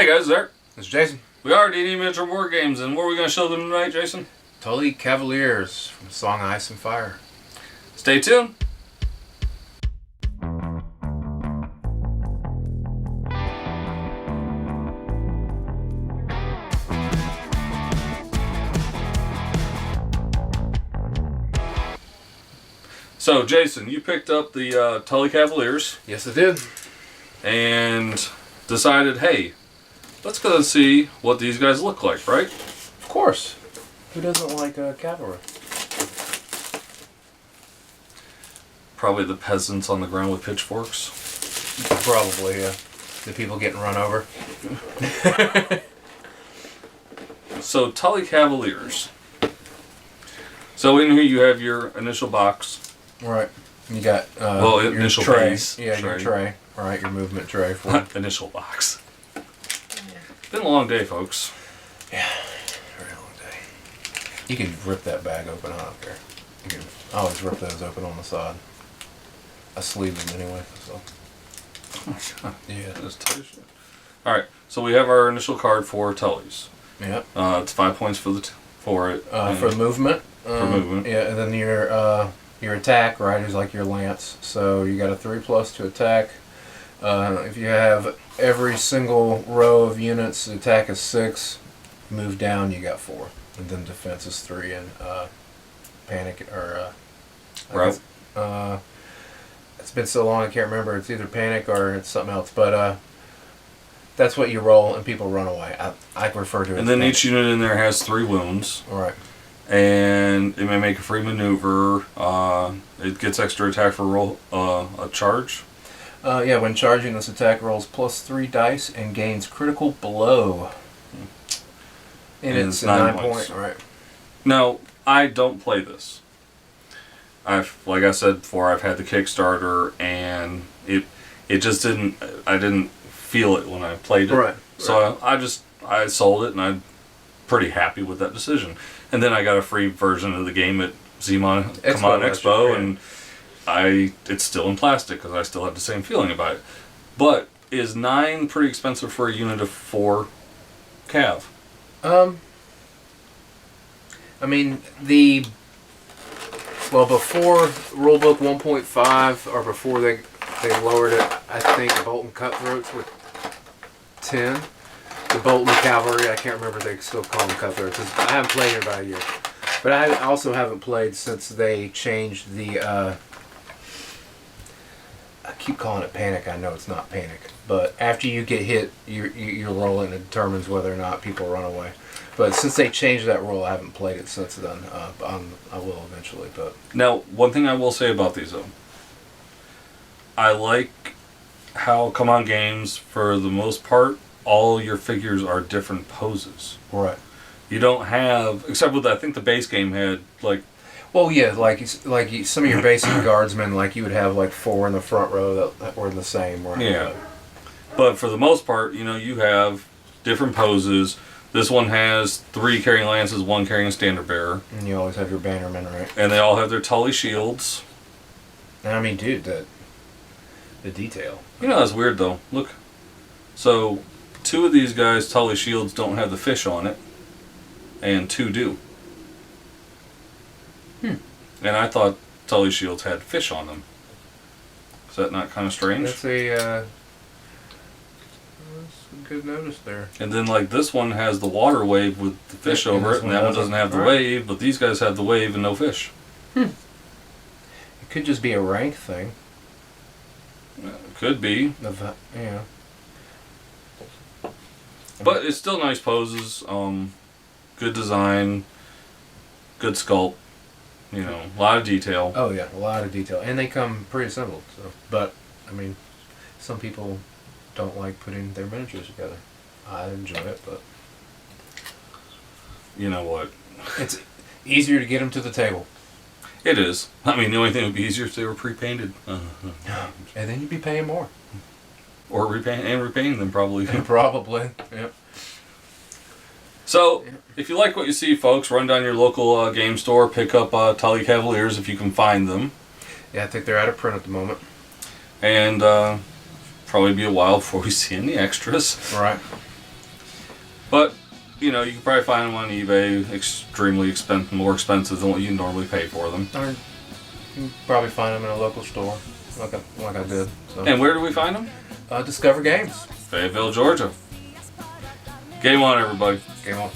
Hey guys, there. This is Jason. We are D&D Miniature War Games, and what are we going to show them tonight, Jason? Tully Cavaliers from Song of Ice and Fire. Stay tuned. So, Jason, you picked up the Tully Cavaliers. Yes, I did. And decided, hey, let's go and see what these guys look like, right? Of course. Who doesn't like cavalry? Probably the peasants on the ground with pitchforks. Probably, yeah. The people getting run over. So, Tully Cavaliers. So, in here you have your initial box. Right. You got your initial tray. base. Yeah, your tray. All right, your movement tray. For Initial box. Been a long day, folks. Yeah, very long day. You can rip that bag open. I don't care. You can always rip those open on the side. I sleeve them anyway. So. Oh my god. Yeah. That's tight shit. Alright, so we have our initial card for Tully's. Yep. It's 5 points for it. For movement. For movement. Yeah, and then your attack, right, is like your lance. So you got a 3+ to attack. If you have every single row of units, the attack is 6. Move down, you got 4. And then defense is 3. And panic, or... Route? It's been so long I can't remember. It's either panic or it's something else. But that's what you roll and people run away. I refer to it as And then panic. each unit in there has 3 wounds. All right. And it may make a free maneuver. It gets extra attack for a charge. Yeah, when charging, this attack rolls +3 dice and gains critical blow. And it's 9 points. Right. Now, I don't play this. Like I said before, I've had the Kickstarter, and it just didn't. I didn't feel it when I played it. Right. So I sold it, and I'm pretty happy with that decision. And then I got a free version of the game at CMON Expo, and it's still in plastic because I still have the same feeling about it. But is 9 pretty expensive for a unit of 4 Cav? I mean, before Rulebook 1.5, or before they lowered it, I think Bolton Cutthroats were 10. The Bolton Cavalry, I can't remember if they still call them Cutthroats, 'cause I haven't played it about a year. But I also haven't played since they changed the, I keep calling it panic. I know it's not panic. But after you get hit, you roll it and it determines whether or not people run away. But since they changed that rule, I haven't played it since then. I will eventually. But Now, one thing I will say about these, though. I like how CMON Games, for the most part, all your figures are different poses. right. You don't have, except with, I think the base game had, like... Well, yeah, like some of your basic guardsmen, like you would have like 4 in the front row that were the same. Right? Yeah. But for the most part, you have different poses. This one has 3 carrying lances, 1 carrying a standard bearer. And you always have your bannermen, right? And they all have their Tully shields. And I mean, dude, the detail. That's weird, though. Look. So, 2 of these guys' Tully shields don't have the fish on it. And 2 do. And I thought Tully shields had fish on them. Is that not kind of strange? That's a good notice there. And then, like, this one has the water wave with the fish over it, and that one doesn't have the wave, but these guys have the wave and no fish. It could just be a rank thing. Could be. Yeah. But it's still nice poses. Good design. Good sculpt. A lot of detail. Oh yeah, a lot of detail, and they come pre-assembled. So, but I mean, some people don't like putting their miniatures together. I enjoy it, but you know what? It's easier to get them to the table. It is. I mean, the only thing would be easier if they were pre-painted. And then you'd be paying more. Or repainting them, probably. Probably. Yep. So, if you like what you see, folks, run down your local game store, pick up Tully Cavaliers if you can find them. Yeah, I think they're out of print at the moment. And probably be a while before we see any extras. Right. But, you know, you can probably find them on eBay extremely more expensive than what you normally pay for them. Or you can probably find them in a local store, like I did. So. And where do we find them? Discover Games. Fayetteville, Georgia. Game on, everybody. Game on.